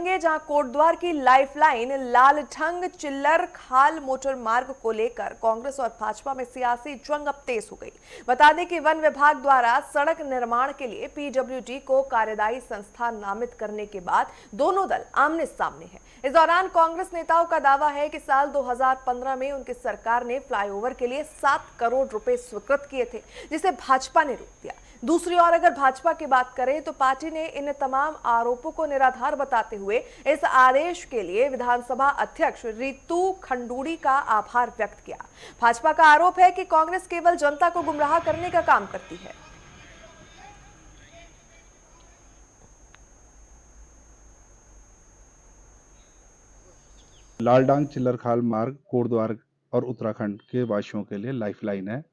जहां कोटद्वार की लाइफलाइन लालठंग चिल्लर खाल मोटर मार्ग को लेकर कांग्रेस और भाजपा में सियासी जंग अब तेज हो गई। बता दें कि वन विभाग द्वारा सड़क निर्माण के लिए पीडब्ल्यूडी को कार्यदायी संस्था नामित करने के बाद दोनों दल आमने सामने हैं। इस दौरान कांग्रेस नेताओं का दावा है कि साल 2015 में उनकी सरकार ने फ्लाईओवर के लिए 7 करोड़ रुपए स्वीकृत किए थे, जिसे भाजपा ने रोक दिया। दूसरी ओर अगर भाजपा की बात करें तो पार्टी ने इन तमाम आरोपों को निराधार बताते हुए इस आदेश के लिए विधानसभा अध्यक्ष रितु खंडूड़ी का आभार व्यक्त किया। भाजपा का आरोप है कि कांग्रेस केवल जनता को गुमराह करने का काम करती है। लालडांग चिल्लरखाल मार्ग कोटद्वार और उत्तराखंड के वासियों के लिए लाइफलाइन है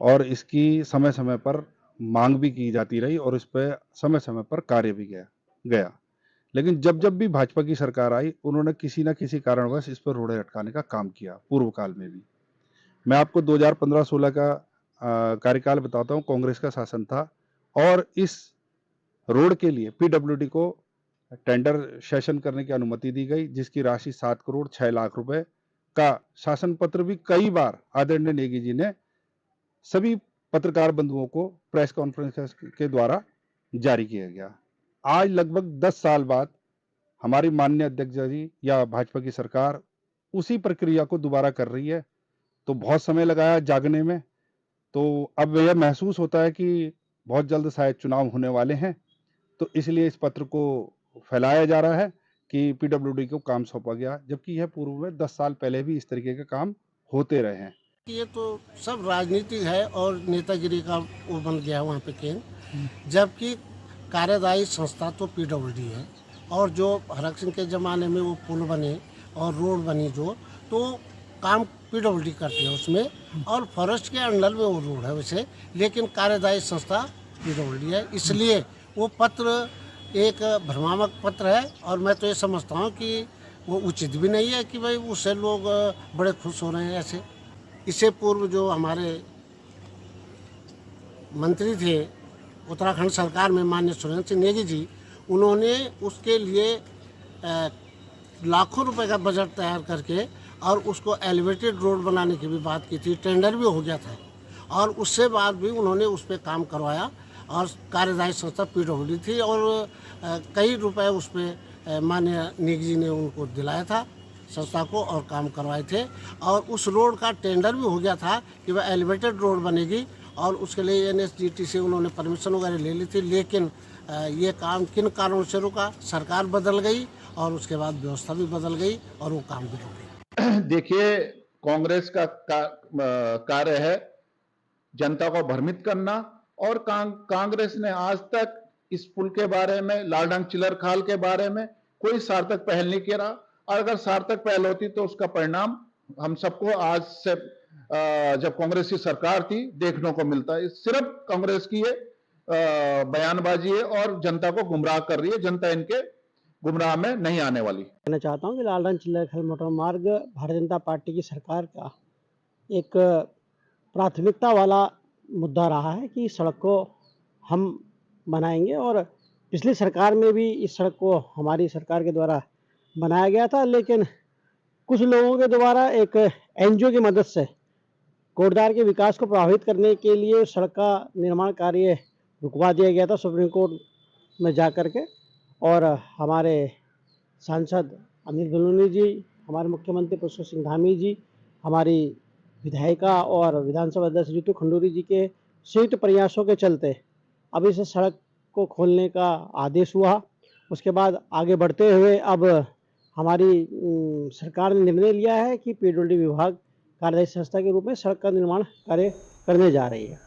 और इसकी समय समय पर मांग भी की जाती रही और इस पर समय समय पर कार्य भी गया। लेकिन जब जब भी भाजपा की सरकार आई, उन्होंने किसी न किसी कारणवश इस पर रोड़े अटकाने का काम किया। पूर्व काल में भी मैं आपको 2015-16 का कार्यकाल बताता हूँ। कांग्रेस का शासन था और इस रोड के लिए पीडब्ल्यूडी को टेंडर सेशन करने की अनुमति दी गई, जिसकी राशि 7 करोड़ 6 लाख रुपए का शासन पत्र भी कई बार आदरणीय नेगी जी ने सभी पत्रकार बंधुओं को प्रेस कॉन्फ्रेंस के द्वारा जारी किया गया। आज लगभग 10 साल बाद हमारी माननीय अध्यक्ष जी या भाजपा की सरकार उसी प्रक्रिया को दोबारा कर रही है। तो बहुत समय लगाया जागने में, तो अब यह महसूस होता है कि बहुत जल्द शायद चुनाव होने वाले हैं, तो इसलिए इस पत्र को फैलाया जा रहा है कि पीडब्ल्यूडी को काम सौंपा गया, जबकि यह पूर्व में 10 साल पहले भी इस तरीके के काम होते रहे हैं। ये तो सब राजनीति है और नेतागिरी का वो बन गया वहाँ पे केंद्र, जबकि कार्यदायी संस्था तो पीडब्ल्यूडी है। और जो हरक सिंह के ज़माने में वो पुल बने और रोड बनी जो, तो काम पीडब्ल्यूडी करती है उसमें, और फॉरेस्ट के अंडर में वो रोड है वैसे, लेकिन कार्यदायी संस्था पीडब्ल्यूडी है। इसलिए वो पत्र एक भ्रमात्मक पत्र है और मैं तो ये समझता हूँ कि वो उचित भी नहीं है कि भाई उससे लोग बड़े खुश हो रहे हैं ऐसे। इससे पूर्व जो हमारे मंत्री थे उत्तराखंड सरकार में, माननीय सुरेंद्र सिंह नेगी जी, उन्होंने उसके लिए लाखों रुपए का बजट तैयार करके और उसको एलिवेटेड रोड बनाने की भी बात की थी। टेंडर भी हो गया था और उससे बाद भी उन्होंने उस पर काम करवाया और कार्यदायी संस्था पीडब्ल्यूडी थी और कई रुपए उस पर माननीय नेगी जी ने उनको दिलाया था संस्था को और काम करवाए थे। और उस रोड का टेंडर भी हो गया था कि वह एलिवेटेड रोड बनेगी और उसके लिए एनएचडीटी से उन्होंने परमिशन वगैरह ले ली थी। लेकिन ये काम किन कारणों से रुका, सरकार बदल गई और उसके बाद व्यवस्था भी बदल गई और वो काम भी रुक गया। देखिए, कांग्रेस का कार्य है जनता को भ्रमित करना, और कांग्रेस ने आज तक इस पुल के बारे में, लालडांग चिल्लरखाल के बारे में कोई सार्थक पहल नहीं किया। और अगर सार्थक पहल होती तो उसका परिणाम हम सबको आज से जब कांग्रेस की सरकार थी देखने को मिलता है। सिर्फ कांग्रेस की ये बयानबाजी है और जनता को गुमराह कर रही है। जनता इनके गुमराह में नहीं आने वाली। कहना चाहता हूँ कि लालडांग चिल्लरखाल मोटर मार्ग भारतीय जनता पार्टी की सरकार का एक प्राथमिकता वाला मुद्दा रहा है कि सड़क को हम बनाएंगे, और पिछली सरकार में भी इस सड़क को हमारी सरकार के द्वारा बनाया गया था। लेकिन कुछ लोगों के द्वारा एक एनजीओ की मदद से कोटद्वार के विकास को प्रभावित करने के लिए सड़क का निर्माण कार्य रुकवा दिया गया था सुप्रीम कोर्ट में जा कर के। और हमारे सांसद अनिल बलूनी जी, हमारे मुख्यमंत्री पुष्कर सिंह धामी जी, हमारी विधायिका और विधानसभा अध्यक्ष रितु खंडूड़ी जी के संयुक्त प्रयासों के चलते अब इस सड़क को खोलने का आदेश हुआ। उसके बाद आगे बढ़ते हुए अब हमारी सरकार ने निर्णय लिया है कि पीडब्ल्यूडी विभाग कार्यदायी संस्था के रूप में सड़क का निर्माण कार्य करने जा रही है।